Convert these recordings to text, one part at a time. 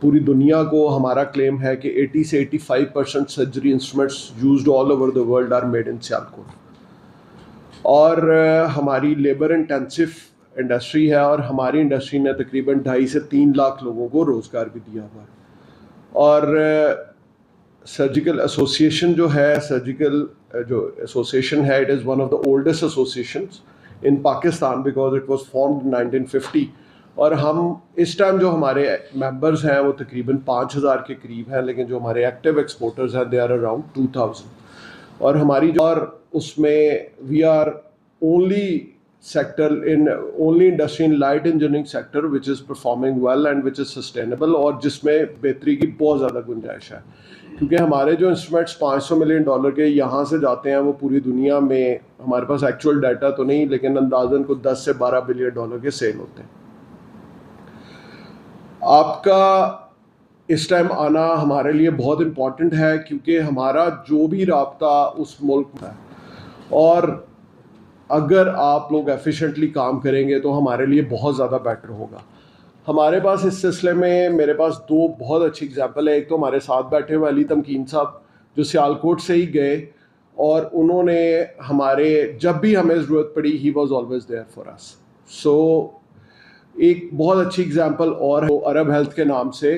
पूरी दुनिया को हमारा क्लेम है कि 80 से 85% surgery instruments used all over the world are made in Sialkot. और हमारी लेबर इंटेंसिव इंडस्ट्री है और हमारी इंडस्ट्री ने तकरीबन 2.5 से 3 लाख लोगों को रोज़गार भी दिया हुआ है। और सर्जिकल एसोसिएशन जो है, सर्जिकल जो एसोसिएशन है, it is one of the oldest associations in Pakistan because it was formed in 1950। और हम इस टाइम जो हमारे मेंबर्स हैं वो तकरीबन 5000 के करीब हैं, लेकिन जो हमारे एक्टिव एक्सपोर्टर्स हैं दे आर अराउंड 2000। और हमारी और उसमें we are only industry in light engineering sector which is performing well and which is sustainable, और जिसमें बेहतरी की बहुत ज़्यादा गुंजाइश है। क्योंकि हमारे जो इंस्ट्रूमेंट्स $500 मिलियन के यहाँ से जाते हैं वो पूरी दुनिया में, हमारे पास एक्चुअल डाटा तो नहीं, लेकिन अंदाजन को 10 से 12 बिलियन डॉलर के सेल होते हैं। आपका इस टाइम आना हमारे लिए बहुत इम्पॉर्टेंट है क्योंकि हमारा जो भी राब्ता उस मुल्क में है, और अगर आप लोग एफिशिएंटली काम करेंगे तो हमारे लिए बहुत ज़्यादा बेटर होगा। हमारे पास इस सिलसिले में मेरे पास 2 बहुत अच्छी एग्जांपल है। एक तो हमारे साथ बैठे हुए अली तमकीन साहब जो सियालकोट से ही गए, और उन्होंने हमारे जब भी हमें ज़रूरत पड़ी he was always there for us. So एक बहुत अच्छी एग्जांपल और है, अरब हेल्थ के नाम से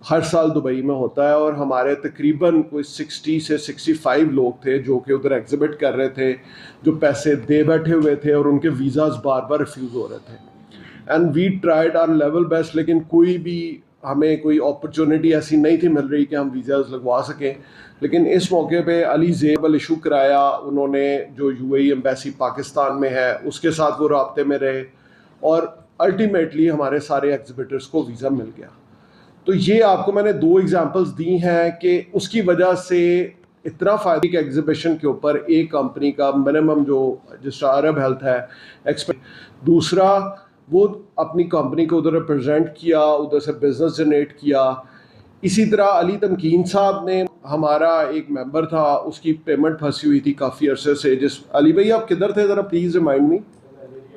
हर साल दुबई में होता है, और हमारे तकरीबन कोई 60 से 65 लोग थे जो कि उधर एग्जिबिट कर रहे थे, जो पैसे दे बैठे हुए थे और उनके वीज़ाज़ बार बार रिफ्यूज़ हो रहे थे। And we tried our level best, लेकिन कोई भी हमें कोई अपॉर्चुनिटी ऐसी नहीं थी मिल रही कि हम वीज़ाज़ लगवा सकें। लेकिन इस मौके पे अली ज़ेबल इशू कराया उन्होंने, जो यूएई एम्बेसी पाकिस्तान में है उसके साथ वो राब्ते में रहे, और अल्टीमेटली हमारे सारे एग्जिबिटर्स को वीज़ा मिल गया। तो ये आपको मैंने 2 एग्जांपल्स दी हैं कि उसकी वजह से इतना फ़ायदे के एग्जीबिशन के ऊपर एक कंपनी का मिनिमम जो जिस अरब हेल्थ है एक्सपेक्ट, दूसरा वो अपनी कंपनी को उधर रिप्रेजेंट किया, उधर से बिजनेस जनरेट किया। इसी तरह अली तमकीन साहब ने, हमारा एक मेंबर था, उसकी पेमेंट फंसी हुई थी काफ़ी अरसे से। जिस अली भाई आप किधर थे ज़रा प्लीज़ रिमाइंड मी।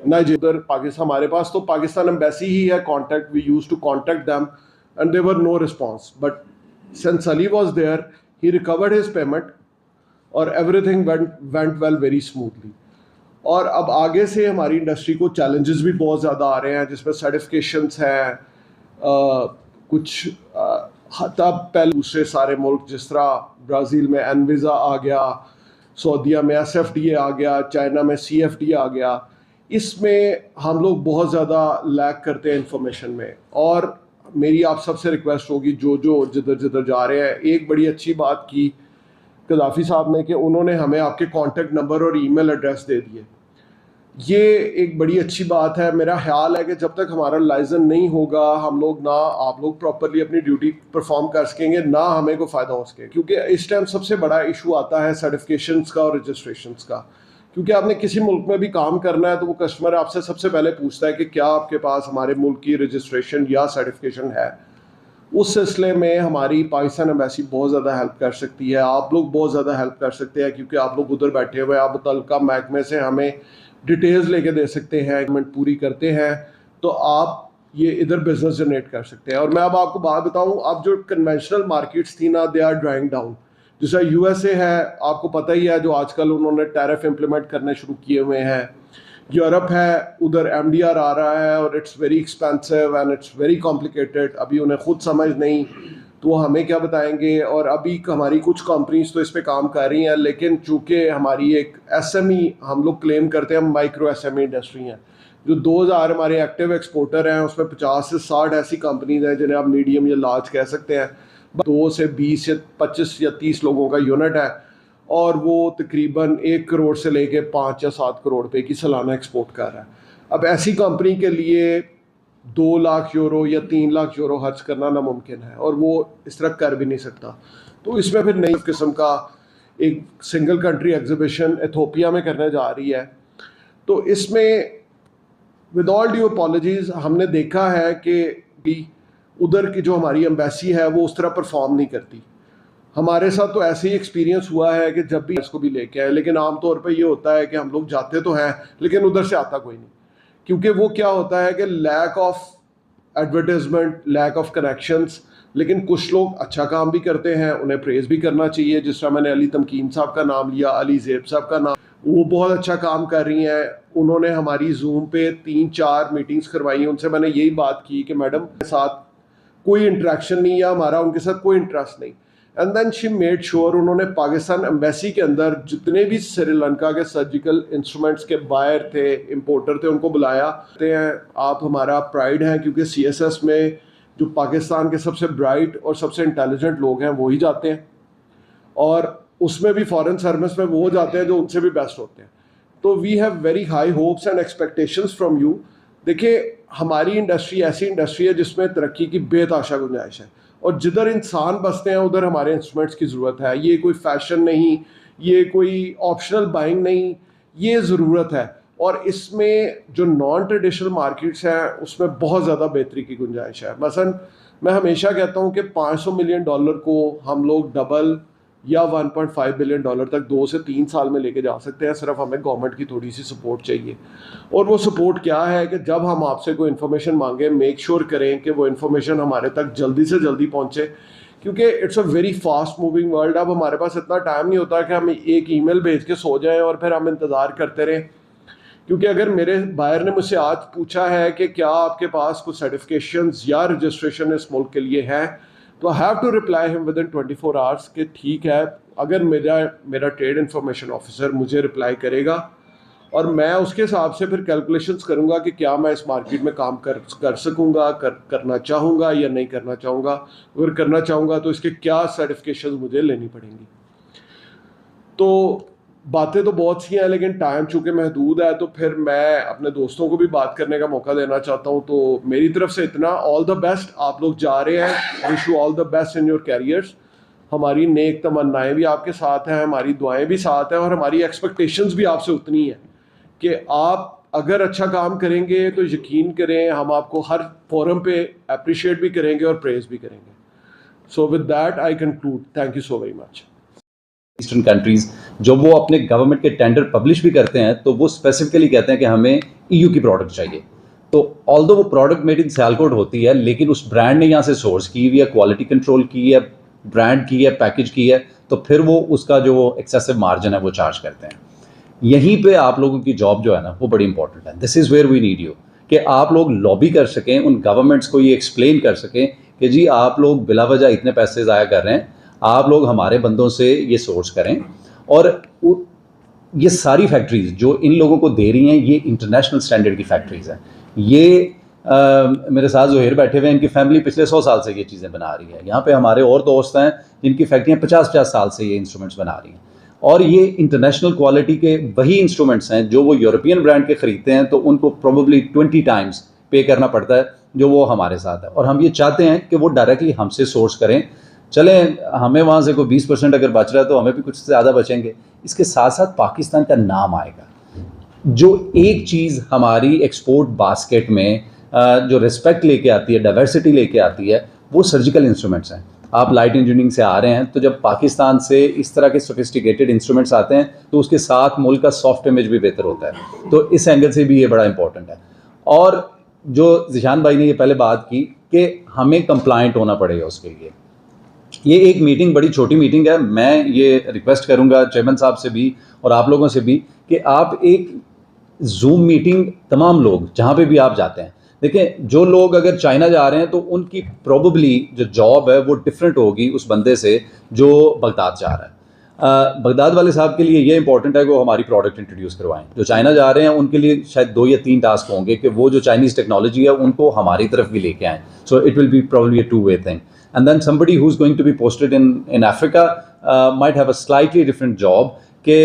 ना जी उधर पाकिस्तान, हमारे पास तो पाकिस्तान एम्बेसी ही है contact, we use to contact them and there were no response, but since Ali was there he recovered his payment और everything went well very smoothly। और अब आगे से हमारी इंडस्ट्री को चैलेंजेस भी बहुत ज़्यादा आ रहे हैं, जिसमें सर्टिफिकेशंस हैं, कुछ तब पहले दूसरे सारे मुल्क जिस तरह ब्राज़ील में एनवीज़ा आ गया, सऊदीया में SFDA आ गया, चाइना में CFDA आ गया। इसमें हम लोग बहुत ज़्यादा लैक करते हैं इंफॉर्मेशन में, और मेरी आप सबसे रिक्वेस्ट होगी जो जिधर जिधर जा रहे हैं, एक बड़ी अच्छी बात की कदाफ़ी साहब ने कि उन्होंने हमें आपके कॉन्टैक्ट नंबर और ईमेल एड्रेस दे दिए। ये एक बड़ी अच्छी बात है। मेरा ख्याल है कि जब तक हमारा लाइसेंस नहीं होगा हम लोग ना आप लोग प्रॉपरली अपनी ड्यूटी परफॉर्म कर सकेंगे, ना हमें को फ़ायदा हो सके, क्योंकि इस टाइम सबसे बड़ा इशू आता है सर्टिफिकेशंस का और रजिस्ट्रेशंस का। क्योंकि आपने किसी मुल्क में भी काम करना है तो वो कस्टमर आपसे सबसे पहले पूछता है कि क्या आपके पास हमारे मुल्क की रजिस्ट्रेशन या सर्टिफिकेशन है। उस सिलसिले में हमारी पाकिस्तान एम्बेसी बहुत ज़्यादा हेल्प कर सकती है, आप लोग बहुत ज़्यादा हेल्प कर सकते हैं, क्योंकि आप लोग उधर बैठे हुए आप मुतल्लिका महकमे से हमें डिटेल्स लेके दे सकते हैं, एग्रीमेंट पूरी करते हैं तो आप ये इधर बिजनेस जनरेट कर सकते हैं। और मैं अब आपको बात बताऊँ, अब जो कन्वेंशनल मार्केट्स थी ना, दे आर ड्राइंग डाउन। जैसा USA है, आपको पता ही है, जो आजकल उन्होंने टैरिफ इम्प्लीमेंट करने शुरू किए हुए हैं। यूरोप है, उधर MDR आ रहा है और it's very expensive and it's very complicated. अभी उन्हें खुद समझ नहीं तो वो हमें क्या बताएंगे। और अभी हमारी कुछ कंपनीज तो इस पे काम कर रही हैं, लेकिन चूँकि हमारी एक SME, हम लोग क्लेम करते हैं हम माइक्रो SME इंडस्ट्री हैं, जो 2000 हमारे एक्टिव एक्सपोर्टर हैं उसमें 50 से 60 ऐसी कंपनीज हैं जिन्हें आप मीडियम या लार्ज कह सकते हैं। 2 से 20 या 25 या 30 लोगों का यूनिट है, और वो तकरीबन 1 करोड़ से लेके 5 या 7 करोड़ रुपए की सालाना एक्सपोर्ट कर रहा है। अब ऐसी कंपनी के लिए 2 लाख यूरो या 3 लाख यूरो खर्च करना नामुमकिन है, और वो इस तरह कर भी नहीं सकता। तो इसमें फिर नई किस्म का एक सिंगल कंट्री एग्जीबिशन इथोपिया में करने जा रही है। तो इसमें विद ऑल ड्यू अपॉलॉजीज हमने देखा है कि उधर की जो हमारी एम्बेसी है वो उस तरह परफॉर्म नहीं करती। हमारे साथ तो ऐसे ही एक्सपीरियंस हुआ है कि जब भी इसको भी लेके आए, लेकिन आमतौर पे ये होता है कि हम लोग जाते तो हैं लेकिन उधर से आता कोई नहीं, क्योंकि वो क्या होता है कि lack of advertisement, lack of connections. लेकिन कुछ लोग अच्छा काम भी करते हैं, उन्हें प्रेज भी करना चाहिए। जिस तरह मैंने अली तमकीन साहब का नाम लिया, अली ज़ेब साहब का नाम, वो बहुत अच्छा काम कर रही हैं। उन्होंने हमारी जूम पे 3-4 मीटिंग्स करवाई। उनसे मैंने यही बात की कि मैडम के साथ कोई इंटरेक्शन नहीं है हमारा, उनके साथ कोई इंटरेस्ट नहीं। And then she made sure, उन्होंने पाकिस्तान एम्बेसी के अंदर जितने भी श्रीलंका के सर्जिकल इंस्ट्रूमेंट्स के बायर थे, इंपोर्टर थे, उनको बुलाया। कहते हैं आप हमारा प्राइड हैं, क्योंकि CSS में जो पाकिस्तान के सबसे ब्राइट और सबसे इंटेलिजेंट लोग हैं वो ही जाते हैं, और उसमें भी फॉरेन सर्विस में वो जाते हैं जो उनसे भी बेस्ट होते हैं। तो we have very high hopes and expectations from you. देखिए, हमारी इंडस्ट्री ऐसी इंडस्ट्री है जिसमें तरक्की की बेतहाशा गुंजाइश है, और जिधर इंसान बसते हैं उधर हमारे इंस्ट्रूमेंट्स की ज़रूरत है। ये कोई फैशन नहीं, ये कोई ऑप्शनल बाइंग नहीं, ये ज़रूरत है। और इसमें जो नॉन ट्रेडिशनल मार्केट्स हैं उसमें बहुत ज़्यादा बेहतरी की गुंजाइश है। मसलन मैं हमेशा कहता हूँ कि $500 मिलियन को हम लोग डबल या $1.5 बिलियन तक 2 से 3 साल में लेके जा सकते हैं। सिर्फ हमें गवर्नमेंट की थोड़ी सी सपोर्ट चाहिए। और वो सपोर्ट क्या है कि जब हम आपसे कोई इन्फॉर्मेशन मांगें, मेक श्योर करें कि वो इन्फॉर्मेशन हमारे तक जल्दी से जल्दी पहुंचे, क्योंकि it's a very fast moving world. अब हमारे पास इतना टाइम नहीं होता कि हम एक ईमेल भेज के सो जाएं और फिर हम इंतज़ार करते रहें। क्योंकि अगर मेरे बायर ने मुझसे आज पूछा है कि क्या आपके पास कुछ सर्टिफिकेशंस या रजिस्ट्रेशन इस मुल्क के लिए है, तो I have to reply him within 24 hours कि ठीक है। अगर मेरा ट्रेड इंफॉर्मेशन ऑफिसर मुझे रिप्लाई करेगा, और मैं उसके हिसाब से फिर कैलकुलेशंस करूंगा कि क्या मैं इस मार्केट में काम कर सकूंगा, करना चाहूँगा या नहीं करना चाहूँगा। अगर करना चाहूँगा तो इसके क्या सर्टिफिकेशंस मुझे लेनी पड़ेंगी। तो बातें तो बहुत सी हैं, लेकिन टाइम चूँकि महदूद है, तो फिर मैं अपने दोस्तों को भी बात करने का मौका देना चाहता हूँ। तो मेरी तरफ से इतना, ऑल द बेस्ट। आप लोग जा रहे हैं, wish you all the best in your carriers. हमारी नेक तमन्नाएं भी आपके साथ हैं, हमारी दुआएं भी साथ हैं, और हमारी एक्सपेक्टेशंस भी आपसे उतनी है कि आप अगर अच्छा काम करेंगे तो यकीन करें हम आपको हर फोरम पे अप्रिशिएट भी करेंगे और प्रेज भी करेंगे। So with that I conclude. Thank you so very much. Eastern countries जब वो अपने गवर्नमेंट के टेंडर पब्लिश भी करते हैं तो वो स्पेसिफिकली कहते हैं कि हमें EU की प्रोडक्ट चाहिए। तो ऑल्दो वो प्रोडक्ट मेड इन सियालकोट होती है, लेकिन उस ब्रांड ने यहाँ से सोर्स की हुई है, क्वालिटी कंट्रोल की है, ब्रांड की है, पैकेज की है, तो फिर वो उसका जो एक्सेसिव मार्जिन है वो चार्ज करते हैं। यहीं पे आप लोगों की जॉब जो है ना वो बड़ी इंपॉर्टेंट है। This is where we need you, कि आप लोग लॉबी कर सकें, उन गवर्नमेंट्स को ये एक्सप्लेन कर सकें कि जी आप लोग बिला वजह इतने पैसे ज़ाया कर रहे हैं, आप लोग हमारे बंदों से ये सोर्स करें। और ये सारी फैक्ट्रीज जो इन लोगों को दे रही हैं ये इंटरनेशनल स्टैंडर्ड की फैक्ट्रीज हैं। ये मेरे साथ जोहेर बैठे हुए हैं, इनकी फैमिली पिछले 100 साल से ये चीज़ें बना रही है। यहाँ पे हमारे और दोस्त हैं जिनकी फैक्ट्रियाँ 50-50 साल से ये इंस्ट्रूमेंट्स बना रही हैं, और ये इंटरनेशनल क्वालिटी के वही इंस्ट्रूमेंट्स हैं जो वो यूरोपियन ब्रांड के ख़रीदते हैं, तो उनको प्रोबेबली 20 टाइम्स पे करना पड़ता है जो वो हमारे साथ है। और हम ये चाहते हैं कि वो डायरेक्टली हमसे सोर्स करें। चलें, हमें वहाँ से कोई 20% अगर बच रहा है तो हमें भी कुछ ज़्यादा बचेंगे। इसके साथ साथ पाकिस्तान का नाम आएगा। जो एक चीज़ हमारी एक्सपोर्ट बास्केट में जो रिस्पेक्ट लेके आती है, डाइवर्सिटी लेके आती है, वो सर्जिकल इंस्ट्रूमेंट्स हैं। आप लाइट इंजीनियरिंग से आ रहे हैं, तो जब पाकिस्तान से इस तरह के सोफिस्टिकेटेड इंस्ट्रूमेंट्स आते हैं तो उसके साथ मुल्क का सॉफ्ट इमेज भी बेहतर होता है। तो इस एंगल से भी ये बड़ा इंपॉर्टेंट है। और जो ज़िशान भाई ने ये पहले बात की कि हमें कंप्लाइंट होना पड़ेगा, उसके लिए ये एक मीटिंग बड़ी छोटी मीटिंग है। मैं ये रिक्वेस्ट करूंगा चेयरमैन साहब से भी और आप लोगों से भी कि आप एक जूम मीटिंग, तमाम लोग जहाँ पे भी आप जाते हैं, देखें जो लोग अगर चाइना जा रहे हैं तो उनकी प्रोबेबली जो जॉब है वो डिफरेंट होगी उस बंदे से जो बगदाद जा रहा है। बगदाद वाले साहब के लिए ये इंपॉर्टेंट है कि वो हमारी प्रोडक्ट इंट्रोड्यूस करवाएं। जो चाइना जा रहे हैं उनके लिए शायद 2 या 3 टास्क होंगे कि वो जो चाइनीज़ टेक्नोलॉजी है उनको हमारी तरफ भी लेके आएँ। So it will be probably a two-way thing. And then somebody who's going to be posted in Africa might have a slightly different job, कि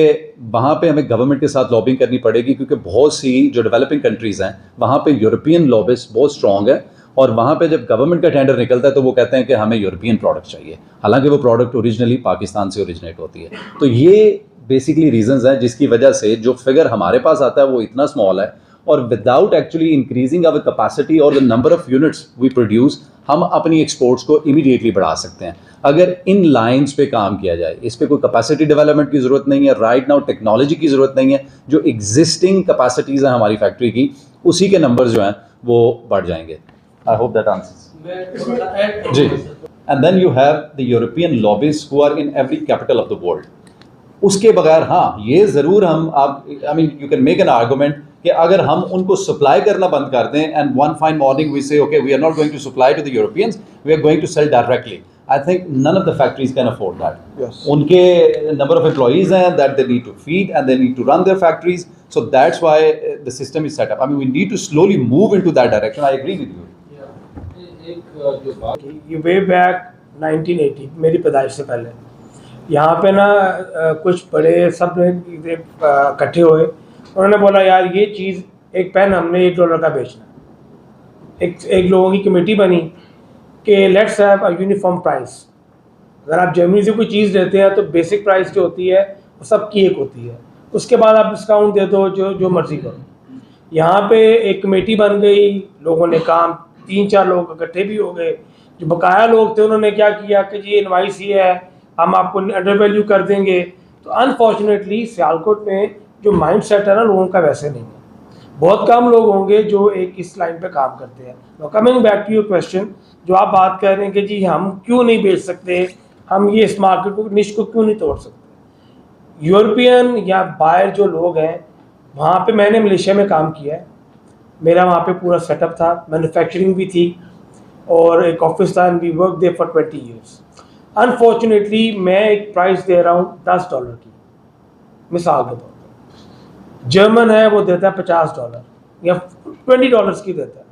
वहाँ पे हमें गवर्नमेंट के साथ लॉबिंग करनी पड़ेगी, क्योंकि बहुत सी जो डेवलपिंग कंट्रीज़ हैं वहाँ पे यूरोपियन लॉबिस्ट बहुत स्ट्रॉन्ग है, और वहाँ पे जब गवर्नमेंट का टेंडर निकलता है तो वो कहते हैं कि हमें यूरोपियन प्रोडक्ट चाहिए, हालांकि वो प्रोडक्ट ओरिजिनली पाकिस्तान से ओरिजिनेट होती है। तो ये बेसिकली रीजंस हैं जिसकी वजह से जो फिगर हमारे पास आता है वो इतना स्मॉल है, और without actually increasing our capacity और the number of units we produce, हम अपनी एक्सपोर्ट्स को इमीडिएटली बढ़ा सकते हैं अगर इन लाइंस पे काम किया जाए। इस पे कोई कैपेसिटी डेवलपमेंट की ज़रूरत नहीं है, राइट नाउ टेक्नोलॉजी की ज़रूरत नहीं है। जो एग्जिस्टिंग कैपेसिटीज़ हैं हमारी फैक्ट्री की, उसी के नंबर्स जो हैं वो बढ़ जाएंगे। I hope that answers. जी, and then you have the European lobbyists who are in every capital of the world. उसके बगैर हाँ ये ज़रूर हम आप I mean you can make an argument कि अगर हम उनको सप्लाई करना बंद कर दें and one fine morning we say okay we are not going to supply to the Europeans, we are going to sell directly, I think none of the factories can afford that. उनके number of employees हैं that they need to feed and they need to run their factories, so that's why the system is set up. I mean we need to slowly move into that direction. I agree with you. एक जो बात ये way back 1980 मेरी पैदाइश से पहले यहाँ पे ना कुछ बड़े सब इकट्ठे हुए, उन्होंने बोला यार ये चीज़ एक पेन हमने $1 का बेचना. एक लोगों की कमेटी बनी कि let's have a uniform price. अगर आप जर्मनी से कोई चीज़ लेते हैं तो बेसिक प्राइस जो होती है वो सबकी एक होती है, उसके बाद आप डिस्काउंट दे दो जो मर्ज़ी करो. यहाँ पे एक कमेटी बन गई, लोगों ने काम 3-4 लोग इकट्ठे भी हो गए. जो बकाया लोग थे उन्होंने क्या किया कि जी इनवाइस ही है, हम आपको अंडर वैल्यू कर देंगे. तो अनफॉर्चुनेटली सियालकोट में जो माइंड सेट है ना लोगों का वैसे नहीं है. बहुत कम लोग होंगे जो एक इस लाइन पे काम करते हैं. Coming back to your question, जो आप बात कर रहे हैं कि जी हम क्यों नहीं बेच सकते, हम ये इस मार्केट को निश को क्यों नहीं तोड़ सकते. यूरोपियन या बाहर जो लोग हैं, वहाँ पे मैंने मलेशिया में काम किया है, मेरा वहाँ पे पूरा सेटअप था, मैन्युफैक्चरिंग भी थी और एक ऑफिस था, and we work there for 20 years. Unfortunately मैं एक प्राइस दे रहा हूँ $10 की, मिसाल के तौर पर. जर्मन है वो देता है $50 या $20 की देता है.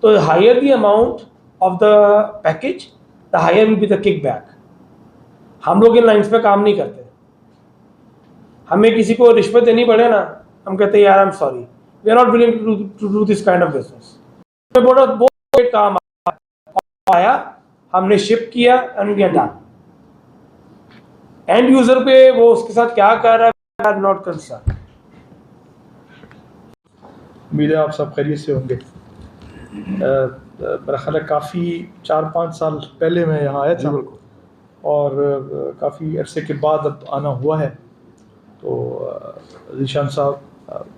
तो higher the amount of the package the higher will be the kickback. हम लोग इन लाइन्स पे काम नहीं करते. हमें किसी को रिश्वत देनी पड़े ना, हम कहते हैं यार I am sorry, we are not willing to do this kind of business. बहुत काम आया, हमने शिप किया and we are done. And user पे वो उसके साथ क्या कर रहा है, आई एम नॉट कंसर्न. उम्मीद है आप सब खैरियत से होंगे. मेरा ख्याल है काफ़ी 4-5 साल पहले मैं यहाँ आया था और काफ़ी अरसे के बाद अब आना हुआ है. तो ज़ीशान साहब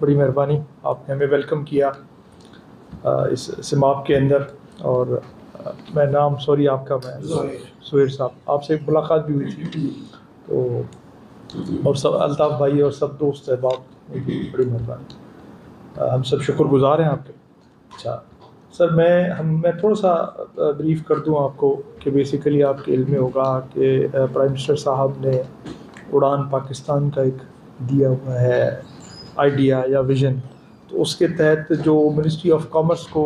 बड़ी मेहरबानी, आपने हमें वेलकम किया इस सिमाप के अंदर. और मैं नाम सॉरी आपका, मैं सुहेर साहब, आपसे मुलाकात भी हुई थी. तो और सब अल्ताफ़ भाई और सब दोस्त अहबाब, बड़ी मेहरबानी, हम सब शुक्रगुज़ार हैं आपके. अच्छा सर, मैं थोड़ा सा ब्रीफ कर दूं आपको कि बेसिकली आपके इल्म में होगा कि प्राइम मिनिस्टर साहब ने उड़ान पाकिस्तान का एक दिया हुआ है आइडिया या विज़न. तो उसके तहत जो मिनिस्ट्री ऑफ कॉमर्स को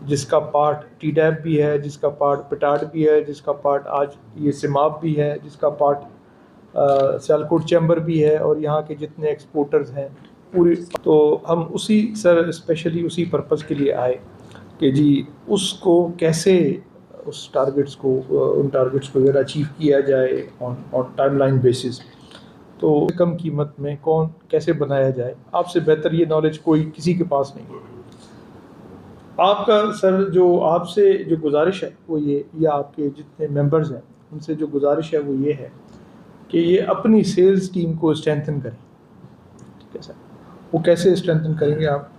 जिसका पार्ट TDAP भी है, जिसका पार्ट पिटाड भी है, जिसका पार्ट आज ये सिमाप भी है, जिसका पार्ट सियालकोट चैम्बर भी है और यहाँ के जितने एक्सपोर्टर्स हैं पूरी, तो हम उसी सर स्पेशली उसी पर्पज़ के लिए आए कि जी उसको कैसे उस टारगेट्स को उन टारगेट्स को अगर अचीव किया जाए ऑन टाइमलाइन बेसिस, तो कम कीमत में कौन कैसे बनाया जाए. आपसे बेहतर ये नॉलेज कोई किसी के पास नहीं है. आपका सर जो आपसे जो गुजारिश है वो ये, या आपके जितने मेंबर्स हैं उनसे जो गुजारिश है वो ये है कि ये अपनी सेल्स टीम को स्ट्रेंथन करें. ठीक है सर, वो कैसे स्ट्रेंथन करेंगे आप?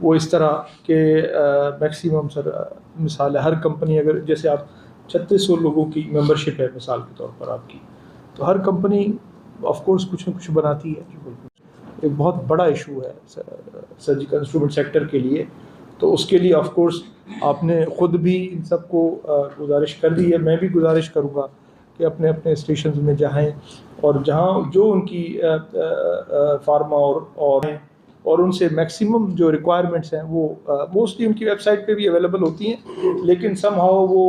वो इस तरह के मैक्सिमम सर मिसाल है, हर कंपनी अगर जैसे आप 3600 लोगों की मेंबरशिप है मिसाल के तौर पर आपकी, तो हर कंपनी ऑफ कोर्स कुछ न कुछ बनाती है. एक बहुत बड़ा इशू है सर्जिकल इंस्ट्रूमेंट सेक्टर के लिए. तो उसके लिए ऑफ कोर्स आपने ख़ुद भी इन सबको गुजारिश कर दी है. मैं भी गुजारिश करूँगा कि अपने अपने स्टेशन में जाएँ और जहाँ जो उनकी फार्मा और उनसे मैक्सिमम जो रिक्वायरमेंट्स हैं वो मोस्टली उनकी वेबसाइट पे भी अवेलेबल होती हैं, लेकिन समहाउ वो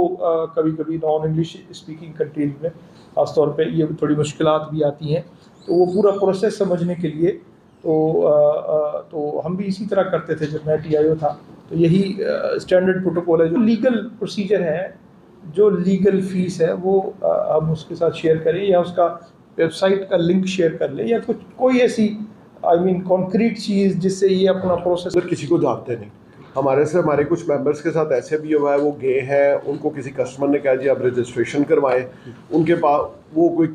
कभी कभी नॉन इंग्लिश स्पीकिंग कंट्रीज़ में ख़ास तौर पे ये थोड़ी मुश्किलात भी आती हैं. तो वो पूरा प्रोसेस समझने के लिए तो हम भी इसी तरह करते थे जब मैं TIO था. तो यही स्टैंडर्ड प्रोटोकॉल है. जो लीगल प्रोसीजर है, जो लीगल फीस है, वो हम उसके साथ शेयर करें या उसका वेबसाइट का लिंक शेयर कर लें या कुछ कोई ऐसी कॉन्क्रीट चीज़ जिससे ये अपना प्रोसेस. किसी को जानते नहीं. हमारे कुछ मेंबर्स के साथ ऐसे भी हुआ है, वो गए हैं, उनको किसी कस्टमर ने कहा जी आप रजिस्ट्रेशन करवाएं, उनके पास वो कोई